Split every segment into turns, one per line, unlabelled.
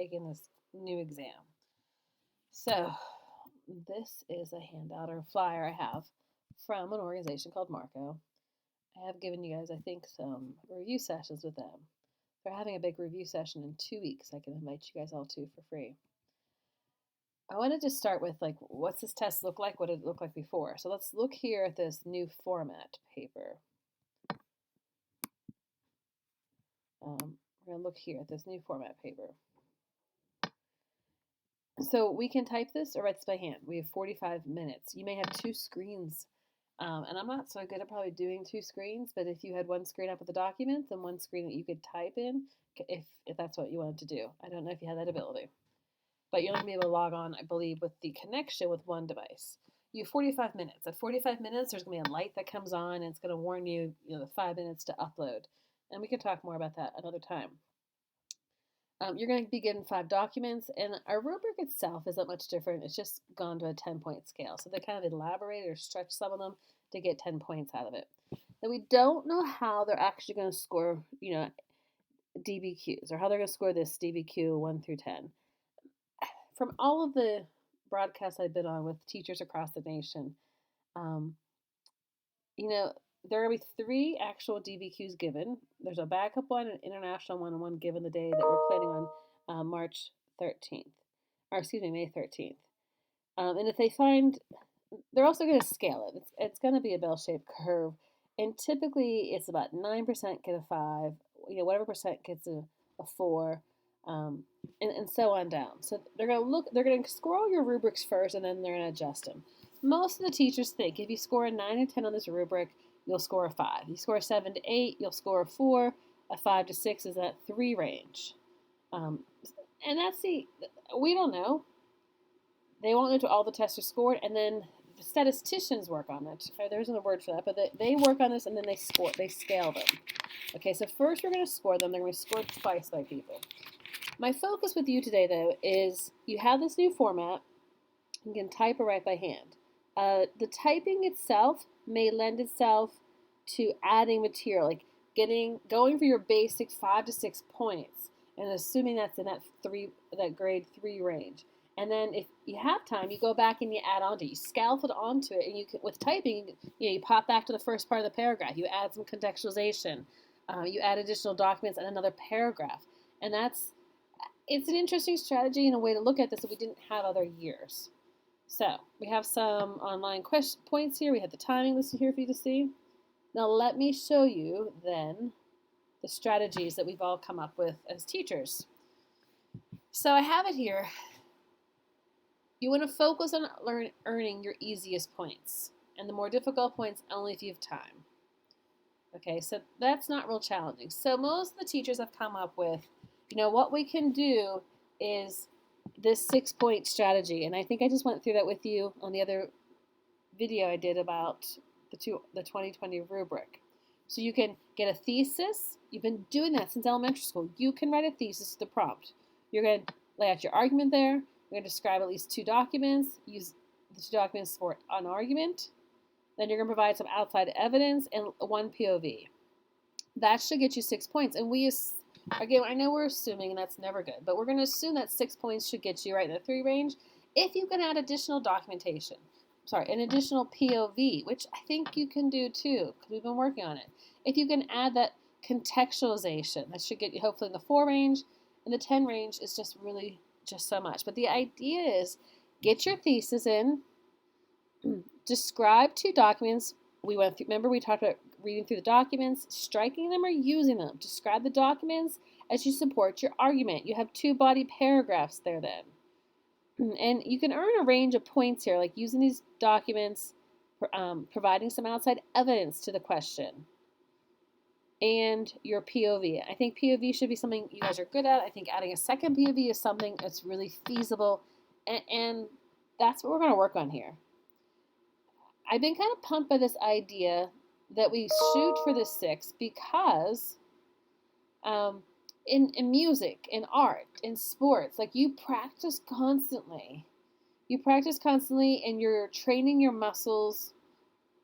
taking this new exam. So this is a handout or flyer I have from an organization called Marco. I have given you guys, I think, some review sessions with them. They're having a big review session in 2 weeks. I can invite you guys all to for free. I want to just start with like, what's this test look like? What did it look like before? So let's look here at this new format paper. We're going to look here at this new format paper. So we can type this or write this by hand. We have 45 minutes. You may have two screens. And I'm not so good at probably doing two screens, but if you had one screen up with the documents and one screen that you could type in, if that's what you wanted to do. I don't know if you had that ability. But you'll only be able to log on, I believe, with the connection with one device. You have 45 minutes. At 45 minutes, there's going to be a light that comes on, and it's going to warn you, the 5 minutes to upload. And we can talk more about that another time. You're going to be given 5 documents, and our rubric itself isn't much different. It's just gone to a 10-point scale. So they kind of elaborated or stretched some of them to get 10 points out of it. Now, we don't know how they're actually going to score, DBQs, or how they're going to score this DBQ 1 through 10. From all of the broadcasts I've been on with teachers across the nation, there are going to be 3 actual DBQs given. There's a backup one, an international one, and one given the day that we're planning on March 13th. Or excuse me, May 13th. And if they find, they're also going to scale it. It's going to be a bell-shaped curve. And typically it's about 9% get a 5, whatever percent gets a 4, and so on down. So they're going to score all your rubrics first, and then they're going to adjust them. Most of the teachers think if you score a 9 or 10 on this rubric, you'll score a 5. You score a 7 to 8, you'll score a 4. A 5 to 6 is that 3 range. And that's we don't know. They won't know until all the tests are scored, and then the statisticians work on it. There isn't a word for that, but they work on this, and then they scale them. Okay, so first we're going to score them. They're going to be scored twice by people. My focus with you today, though, is you have this new format. You can type or write by hand. The typing itself may lend itself to adding material, like going for your basic 5 to 6 points, and assuming that's in that grade 3 range. And then if you have time, you go back and you add onto it. You scaffold onto it, and you can, with typing, you pop back to the first part of the paragraph. You add some contextualization. You add additional documents and another paragraph. And it's an interesting strategy and a way to look at this that we didn't have other years. So we have some online points here. We have the timing listed here for you to see. Now let me show you then the strategies that we've all come up with as teachers. So I have it here. You want to focus on earning your easiest points, and the more difficult points only if you have time. Okay, so that's not real challenging. So most of the teachers have come up with, what we can do is this 6-point strategy, and I think I just went through that with you on the other video I did about the 2020 rubric. So you can get a thesis. You've been doing that since elementary school. You can write a thesis to the prompt. You're going to lay out your argument there. You're going to describe at least 2 documents. Use the 2 documents for an argument. Then you're going to provide some outside evidence and 1 POV. That should get you 6 points. And again, I know we're assuming, and that's never good, but we're going to assume that 6 points should get you right in the 3 range if you can add additional documentation. An additional POV, which I think you can do too, because we've been working on it. If you can add that contextualization, that should get you hopefully in the 4 range, and the 10 range is just really just so much. But the idea is get your thesis in, describe 2 documents. Remember we talked about reading through the documents, striking them or using them. Describe the documents as you support your argument. You have 2 body paragraphs there then. And you can earn a range of points here, like using these documents, providing some outside evidence to the question, and your POV. I think POV should be something you guys are good at. I think adding a second POV is something that's really feasible, and that's what we're going to work on here. I've been kind of pumped by this idea that we shoot for the 6 because in music, in art, in sports, like you practice constantly. You practice constantly, and you're training your muscles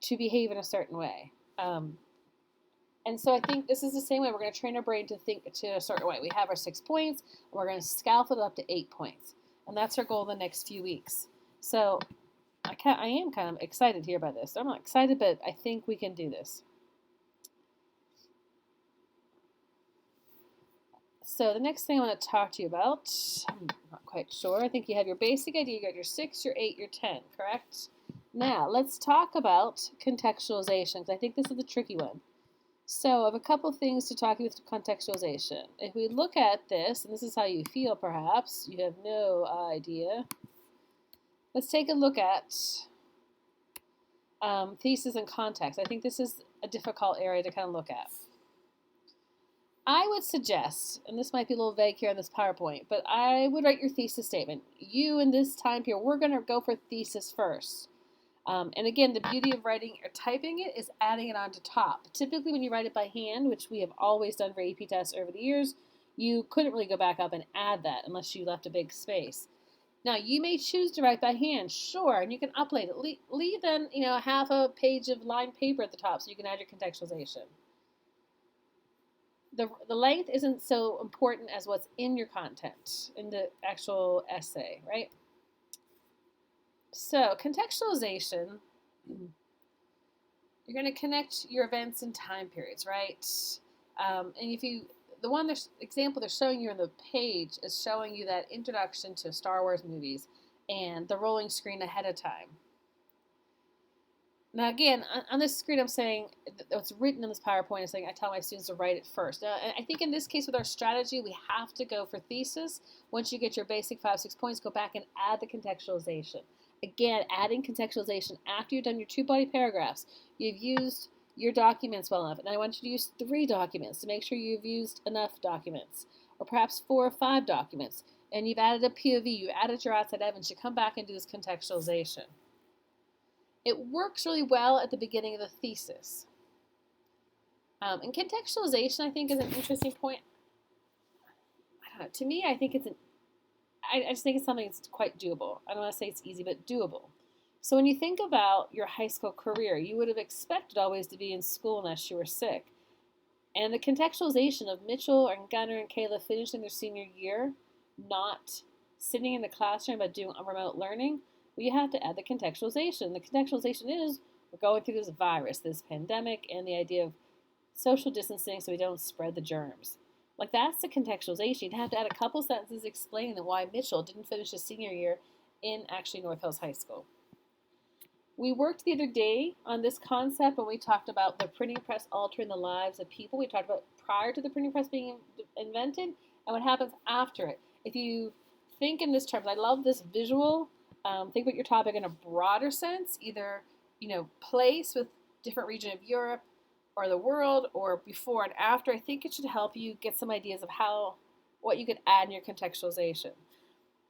to behave in a certain way. And so I think this is the same way. We're going to train our brain to think to a certain way. We have our 6 points, and we're going to scaffold it up to 8 points. And that's our goal the next few weeks. So I am kind of excited here by this. I'm not excited, but I think we can do this. So the next thing I want to talk to you about, I'm not quite sure. I think you have your basic idea. You got your 6, your 8, your 10, correct? Now, let's talk about contextualization, because I think this is the tricky one. So I have a couple things to talk with contextualization. If we look at this, and this is how you feel perhaps, you have no idea. Let's take a look at thesis and context. I think this is a difficult area to kind of look at. I would suggest, and this might be a little vague here on this PowerPoint, but I would write your thesis statement. You in this time period, we're going to go for thesis first. And again, the beauty of writing or typing it is adding it onto top. Typically when you write it by hand, which we have always done for AP tests over the years, you couldn't really go back up and add that unless you left a big space. Now, you may choose to write by hand, sure, and you can upload it. Leave then, half a page of lined paper at the top so you can add your contextualization. The length isn't so important as what's in your content, in the actual essay, right? So, contextualization, you're going to connect your events and time periods, right? And if you, example they're showing you on the page is showing you that introduction to Star Wars movies and the rolling screen ahead of time. Now again, on this screen I'm saying, what's written in this PowerPoint is saying I tell my students to write it first. Now, I think in this case with our strategy, we have to go for thesis. Once you get your basic 5-6 points, go back and add the contextualization. Again, adding contextualization after you've done your 2-body paragraphs. You've used your documents well enough, and I want you to use 3 documents to make sure you've used enough documents, or perhaps 4 or 5 documents, and you've added a POV, you added your outside evidence, you come back and do this contextualization. It works really well at the beginning of the thesis. And contextualization, I think, is an interesting point. I don't know. To me, I think I just think it's something that's quite doable. I don't want to say it's easy, but doable. So when you think about your high school career, you would have expected always to be in school unless you were sick. And the contextualization of Mitchell and Gunnar and Kayla finishing their senior year, not sitting in the classroom but doing remote learning, well, you have to add the contextualization. The contextualization is we're going through this virus, this pandemic, and the idea of social distancing so we don't spread the germs. Like, that's the contextualization. You'd have to add a couple sentences explaining why Mitchell didn't finish his senior year in actually North Hills High School. We worked the other day on this concept when we talked about the printing press altering the lives of people. We talked about prior to the printing press being invented and what happens after it. If you think in this terms, I love this visual. Think about your topic in a broader sense, either place with different region of Europe or the world, or before and after. I think it should help you get some ideas of what you could add in your contextualization.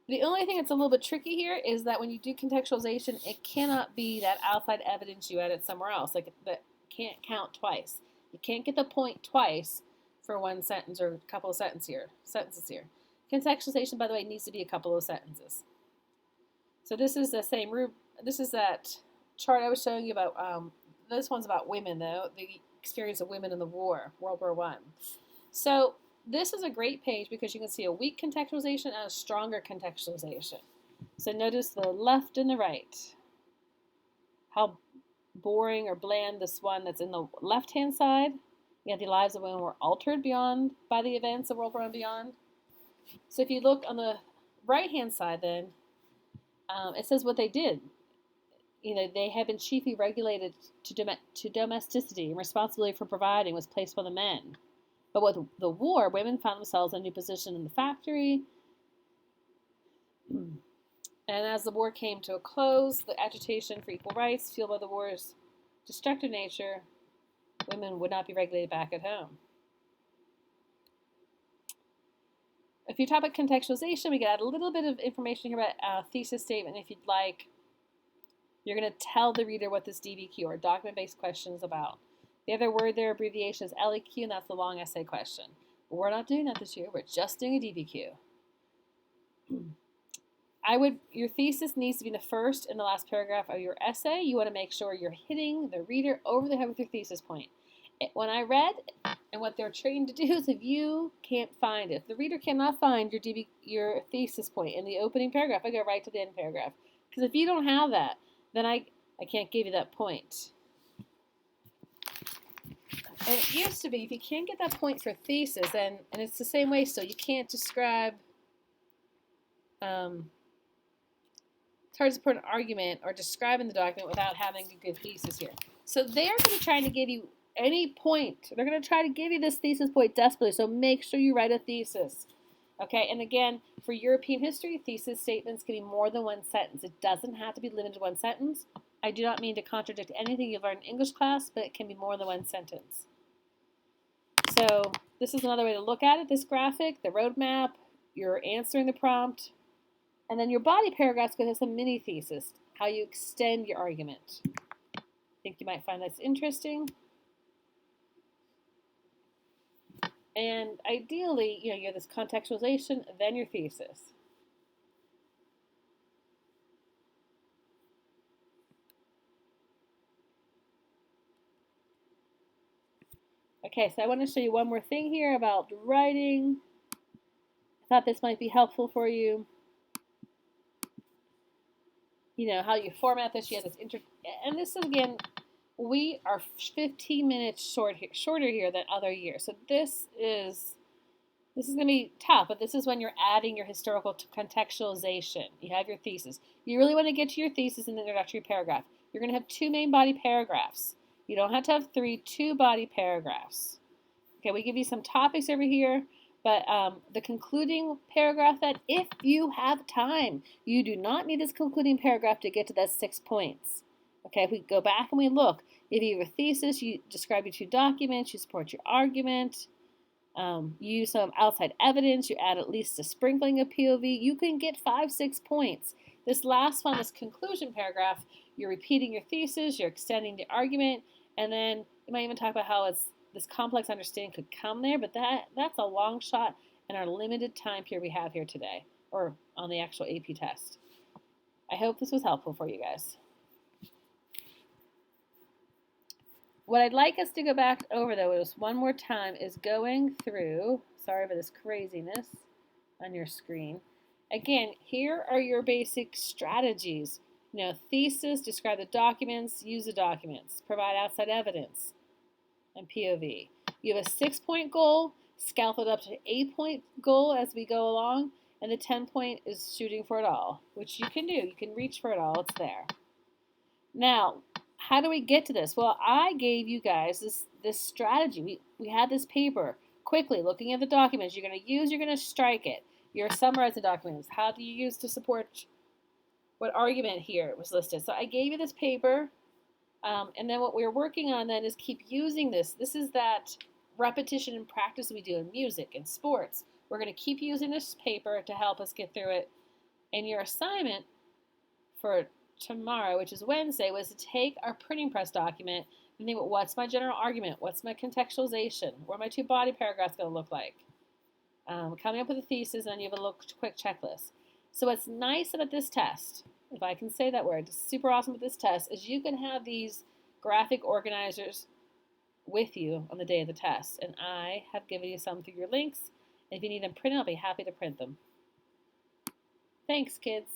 The only thing that's a little bit tricky here is that when you do contextualization, it cannot be that outside evidence you added somewhere else. Like, that can't count twice. You can't get the point twice for one sentence or a couple of sentences here. Contextualization, by the way, needs to be a couple of sentences. So this is the same this is that chart I was showing you about. This one's about women, though, the experience of women in the war, World War I. So this is a great page because you can see a weak contextualization and a stronger contextualization. So notice the left and the right. How boring or bland this one that's in the left-hand side. You have the lives of women were altered by the events of World War I and beyond. So if you look on the right-hand side then, it says what they did. They had been chiefly regulated to domesticity, and responsibility for providing was placed on the men. But with the war, women found themselves in a new position in the factory. And as the war came to a close, the agitation for equal rights, fueled by the war's destructive nature, women would not be regulated back at home. If you talk about contextualization, we can add a little bit of information here about a thesis statement if you'd like. You're going to tell the reader what this DBQ, or document-based question, is about. The other word there, abbreviation, is LEQ, and that's the long essay question. But we're not doing that this year. We're just doing a DBQ. Your thesis needs to be in the first and the last paragraph of your essay. You want to make sure you're hitting the reader over the head with your thesis point. when I read, and what they're trained to do is if you can't find it, if the reader cannot find your thesis point in the opening paragraph, I go right to the end paragraph. Because if you don't have that, then I can't give you that point. And it used to be, if you can't get that point for thesis, and it's the same way, so you can't describe, it's hard to support an argument or describe in the document without having a good thesis here. So they're going to try to give you any point. They're going to try to give you this thesis point desperately, so make sure you write a thesis. Okay, and again, for European history, thesis statements can be more than one sentence. It doesn't have to be limited to one sentence. I do not mean to contradict anything you've learned in English class, but it can be more than one sentence. So this is another way to look at it, this graphic, the roadmap, you're answering the prompt, and then your body paragraph's going to have some mini thesis, how you extend your argument. I think you might find that's interesting. And ideally, you have this contextualization, then your thesis. Okay, so I want to show you one more thing here about writing. I thought this might be helpful for you. How you format this. You have this and this is, again, we are 15 minutes shorter here than other years. So this is going to be tough, but this is when you're adding your historical contextualization. You have your thesis. You really want to get to your thesis in the introductory paragraph. You're going to have 2 main body paragraphs. You don't have to have 3, 2 body paragraphs. Okay, we give you some topics over here, but the concluding paragraph, that if you have time, you do not need this concluding paragraph to get to that 6 points. Okay, if we go back and we look, if you have a thesis, you describe your 2 documents, you support your argument, you use some outside evidence, you add at least a sprinkling of POV, you can get 5, 6 points. This last one, this conclusion paragraph, you're repeating your thesis, you're extending the argument, and then you might even talk about how this complex understanding could come there, but that's a long shot in our limited time period we have here today, or on the actual AP test. I hope this was helpful for you guys. What I'd like us to go back over, though, is one more time, is going through, sorry for this craziness on your screen. Again, here are your basic strategies. Thesis, describe the documents, use the documents, provide outside evidence, and POV. You have a 6-point goal, scaffold up to an 8-point goal as we go along, and the 10-point is shooting for it all, which you can do. You can reach for it all. It's there. Now, how do we get to this? Well, I gave you guys this strategy. We had this paper. Quickly, looking at the documents you're going to use, you're going to strike it. You're summarizing documents. How do you use to support what argument here was listed? So I gave you this paper. And then what we're working on then is keep using this. This is that repetition and practice we do in music and sports. We're going to keep using this paper to help us get through it. And your assignment for tomorrow, which is Wednesday, was to take our printing press document and think, what's my general argument? What's my contextualization? What are my 2 body paragraphs going to look like? Coming up with a thesis, and then you have a quick checklist. So what's nice about this test, if I can say that word, super awesome with this test, is you can have these graphic organizers with you on the day of the test. And I have given you some through your links. And if you need them printed, I'll be happy to print them. Thanks, kids.